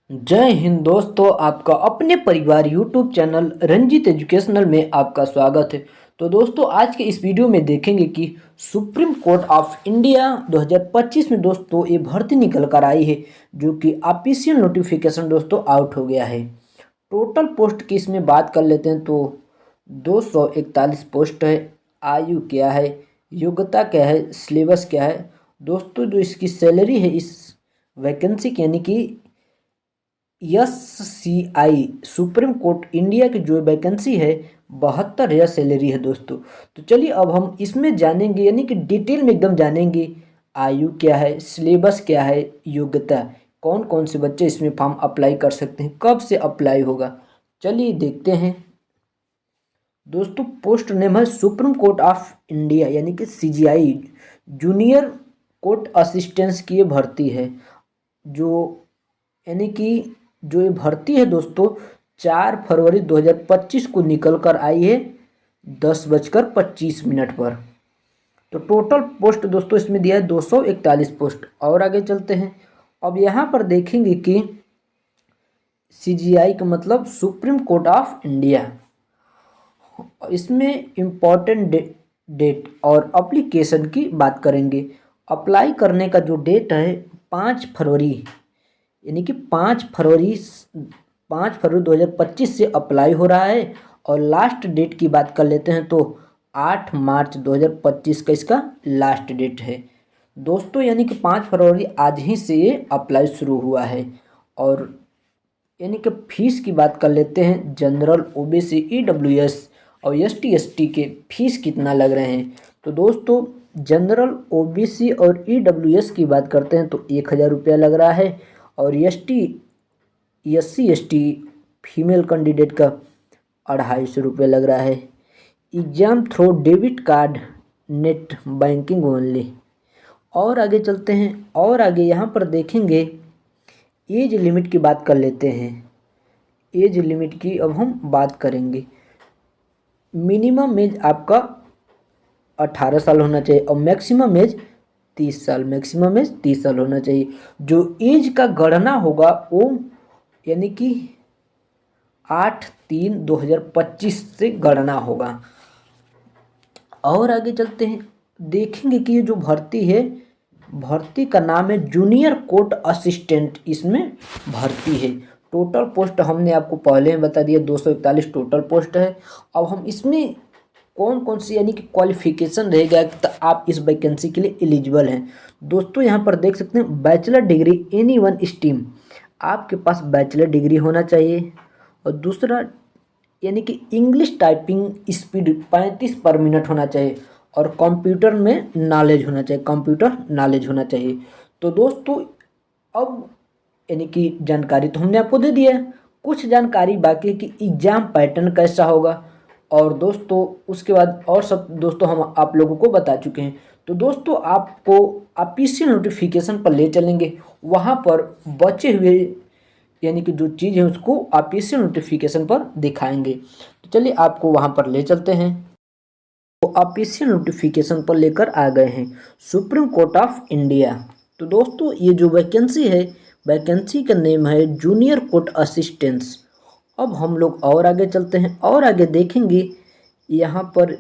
जय हिंद दोस्तों, आपका अपने परिवार यूट्यूब चैनल रंजीत एजुकेशनल में आपका स्वागत है। तो दोस्तों, आज के इस वीडियो में देखेंगे कि सुप्रीम कोर्ट ऑफ इंडिया 2025 में दोस्तों ये भर्ती निकल कर आई है, जो कि ऑफिशियल नोटिफिकेशन दोस्तों आउट हो गया है। टोटल पोस्ट की इसमें बात कर लेते हैं तो 241 पोस्ट है। आयु क्या है, योग्यता क्या है, सिलेबस क्या है दोस्तों। जो इसकी सैलरी है इस वैकेंसी की, यानी कि SCI सुप्रीम कोर्ट इंडिया की जो वैकेंसी है 72,000 सैलरी है दोस्तों। तो चलिए अब हम इसमें जानेंगे, यानी कि डिटेल में एकदम जानेंगे। आयु क्या है, सिलेबस क्या है, योग्यता, कौन कौन से बच्चे इसमें फॉर्म अप्लाई कर सकते हैं, कब से अप्लाई होगा, चलिए देखते हैं दोस्तों। पोस्ट नेम है सुप्रीम कोर्ट ऑफ इंडिया, यानी कि CGI जूनियर कोर्ट असिस्टेंस की ये भर्ती है। जो यानी कि जो ये भर्ती है दोस्तों 4 फरवरी 2025 को निकल कर आई है 10:25 पर। तो टोटल पोस्ट दोस्तों इसमें दिया है 241 पोस्ट। और आगे चलते हैं। अब यहाँ पर देखेंगे कि CGI का मतलब सुप्रीम कोर्ट ऑफ इंडिया। इसमें इम्पॉर्टेंट डेट और अप्लीकेशन की बात करेंगे। अप्लाई करने का जो डेट है 5 फरवरी, यानी कि 5 फरवरी 2025 से अप्लाई हो रहा है। और लास्ट डेट की बात कर लेते हैं तो 8 मार्च 2025 का इसका लास्ट डेट है दोस्तों। यानी कि 5 फरवरी आज ही से ये अप्लाई शुरू हुआ है। और यानी कि फीस की बात कर लेते हैं। जनरल, OBC, EWS और ST ST के फीस कितना लग रहे हैं। तो दोस्तों जनरल, OBC और EWS की बात करते हैं तो 1,000 रुपया लग रहा है। और SC ST फीमेल कैंडिडेट का 250 रुपये लग रहा है। Exam through debit card, net banking only. और आगे चलते हैं। और आगे यहाँ पर देखेंगे एज लिमिट की बात कर लेते हैं। एज लिमिट की अब हम बात करेंगे। मिनिमम एज आपका 18 साल होना चाहिए और मैक्सिमम एज 30 साल, मैक्सिमम एज 30 साल होना चाहिए। जो एज का गणना होगा वो यानी कि 8/3/2025 से गणना होगा। और आगे चलते हैं। देखेंगे कि ये जो भर्ती है, भर्ती का नाम है जूनियर कोर्ट असिस्टेंट। इसमें भर्ती है। टोटल पोस्ट हमने आपको पहले ही बता दिया 241 टोटल पोस्ट है। अब हम इसमें कौन कौन सी यानी कि क्वालिफिकेशन रहेगा तो आप इस वैकेंसी के लिए एलिजिबल हैं दोस्तों। यहाँ पर देख सकते हैं bachelor degree any one stream, आपके पास बैचलर डिग्री होना चाहिए। और दूसरा यानी कि इंग्लिश टाइपिंग स्पीड 35 पर मिनट होना चाहिए। और कंप्यूटर में नॉलेज होना चाहिए, कंप्यूटर नॉलेज होना चाहिए। तो दोस्तों अब यानी कि जानकारी तो हमने आपको दे दिया है, कुछ जानकारी बाकी है कि एग्ज़ाम पैटर्न कैसा होगा। और दोस्तों उसके बाद और सब दोस्तों हम आप लोगों को बता चुके हैं। तो दोस्तों आपको ऑफिशियल नोटिफिकेशन पर ले चलेंगे, वहाँ पर बचे हुए यानी कि जो चीज़ है उसको ऑफिशियल नोटिफिकेशन पर दिखाएंगे। तो चलिए आपको वहाँ पर ले चलते हैं। तो ऑफिशियल नोटिफिकेशन पर लेकर आ गए हैं सुप्रीम कोर्ट ऑफ इंडिया। तो दोस्तों ये जो वैकेंसी है, वैकेंसी का नेम है जूनियर कोर्ट असिस्टेंस। अब हम लोग और आगे चलते हैं और आगे देखेंगे यहाँ पर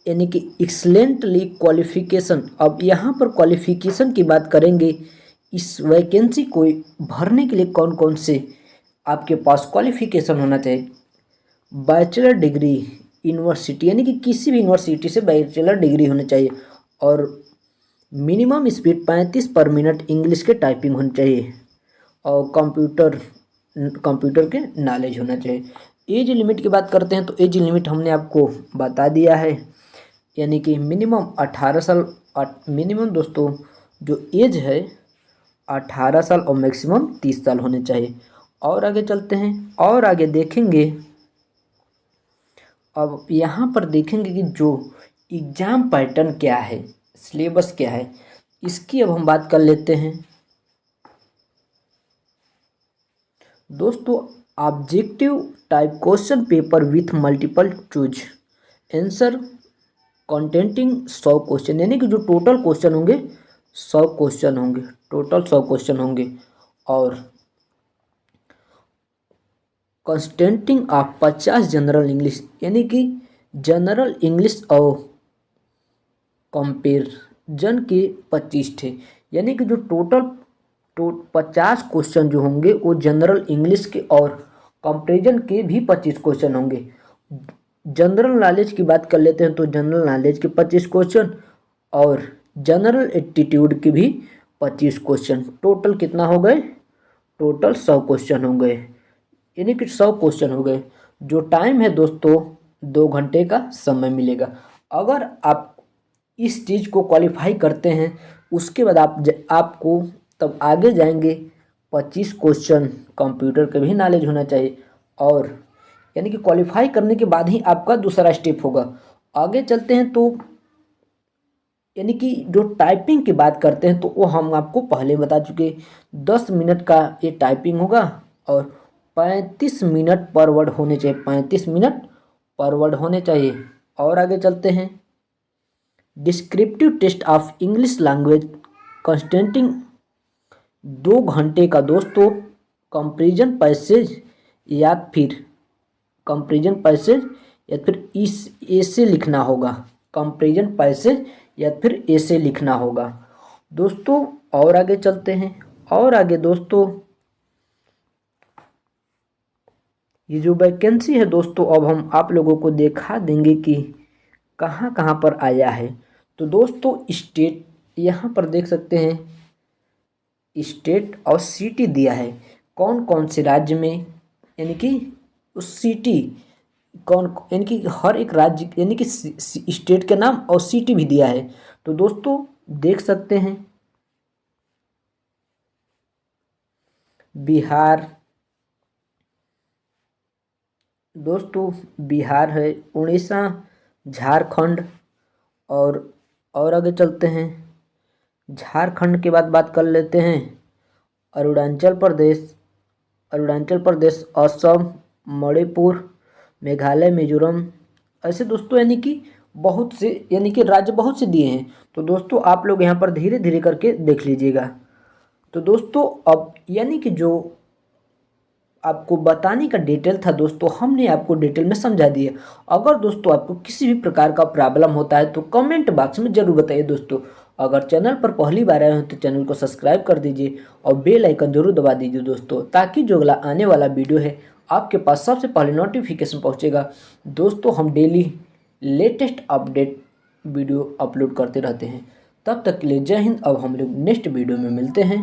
यानी कि एक्सलेंटली क्वालिफिकेशन। अब यहाँ पर क्वालिफिकेशन की बात करेंगे। इस वैकेंसी को भरने के लिए कौन कौन से आपके पास क्वालिफिकेशन होना चाहिए। बैचलर डिग्री यूनिवर्सिटी, यानी कि किसी भी यूनिवर्सिटी से बैचलर डिग्री होनी चाहिए। और मिनिमम स्पीड 35 पर मिनट इंग्लिश के टाइपिंग होनी चाहिए। और कंप्यूटर के नॉलेज होना चाहिए। एज लिमिट की बात करते हैं तो एज लिमिट हमने आपको बता दिया है, यानी कि मिनिमम 18 साल। मिनिमम दोस्तों जो एज है 18 साल और मैक्सिमम 30 साल होने चाहिए। और आगे चलते हैं और आगे देखेंगे। अब यहाँ पर देखेंगे कि जो एग्ज़ाम पैटर्न क्या है, सिलेबस क्या है, इसकी अब हम बात कर लेते हैं दोस्तों। Objective type question paper with multiple choose answer contenting 100 question, यानी कि जो टोटल क्वेश्चन होंगे 100 क्वेश्चन होंगे, टोटल 100 क्वेश्चन होंगे। और कंस्टेंटिंग ऑफ 50 जनरल इंग्लिश, यानी कि जनरल इंग्लिश और कंपेरिजन के 25 थे। यानी कि जो टोटल 50 क्वेश्चन जो होंगे वो जनरल इंग्लिश के और कंपेरिजन के भी 25 क्वेश्चन होंगे। जनरल नॉलेज की बात कर लेते हैं तो जनरल नॉलेज के 25 क्वेश्चन और जनरल एप्टीट्यूड के भी 25 क्वेश्चन। टोटल कितना हो गए? टोटल 100 क्वेश्चन हो गए, यानी कि 100 क्वेश्चन हो गए। जो टाइम है दोस्तों 2 घंटे का समय मिलेगा। अगर आप इस चीज़ को क्वालिफाई करते हैं उसके बाद आपको तब आगे जाएंगे 25 क्वेश्चन कंप्यूटर के भी नॉलेज होना चाहिए, और यानी कि क्वालिफाई करने के बाद ही आपका दूसरा स्टेप होगा। आगे चलते हैं तो यानी कि जो टाइपिंग की बात करते हैं तो वो हम आपको पहले बता चुके। 10 मिनट का ये टाइपिंग होगा और 35 मिनट पर वर्ड होने चाहिए, 35 मिनट पर वर्ड होने चाहिए। और आगे चलते हैं, descriptive test of English language consisting 2 घंटे का दोस्तों कंपेरिजन पैसेज या फिर कंपेरिजन पैसेज या फिर इस ऐसे लिखना होगा, कंपेरिजन पैसेज या फिर ऐसे लिखना होगा दोस्तों। और आगे चलते हैं, और आगे दोस्तों ये जो वैकेंसी है दोस्तों अब हम आप लोगों को दिखा देंगे कि कहाँ कहाँ पर आया है। तो दोस्तों स्टेट यहाँ पर देख सकते हैं, स्टेट और सिटी दिया है, कौन कौन से राज्य में, यानी कि उस सिटी कौन, यानी कि हर एक राज्य यानी कि स्टेट के नाम और सिटी भी दिया है। तो दोस्तों देख सकते हैं बिहार, दोस्तों बिहार है, उड़ीसा, झारखंड और आगे चलते हैं, झारखंड के बाद बात कर लेते हैं अरुणाचल प्रदेश, असम, मणिपुर, मेघालय, मिजोरम। ऐसे दोस्तों यानी कि बहुत से, यानी कि राज्य बहुत से दिए हैं। तो दोस्तों आप लोग यहाँ पर धीरे धीरे करके देख लीजिएगा। तो दोस्तों अब यानी कि जो आपको बताने का डिटेल था दोस्तों हमने आपको डिटेल में समझा दिया। अगर दोस्तों आपको किसी भी प्रकार का प्रॉब्लम होता है तो कमेंट बॉक्स में ज़रूर बताइए दोस्तों। अगर चैनल पर पहली बार आए हो तो चैनल को सब्सक्राइब कर दीजिए और बेल आइकन जरूर दबा दीजिए दोस्तों, ताकि जो अगला आने वाला वीडियो है आपके पास सबसे पहले नोटिफिकेशन पहुँचेगा। दोस्तों हम daily latest update video upload करते रहते हैं। तब तक के लिए जय हिंद। अब हम लोग नेक्स्ट वीडियो में मिलते हैं।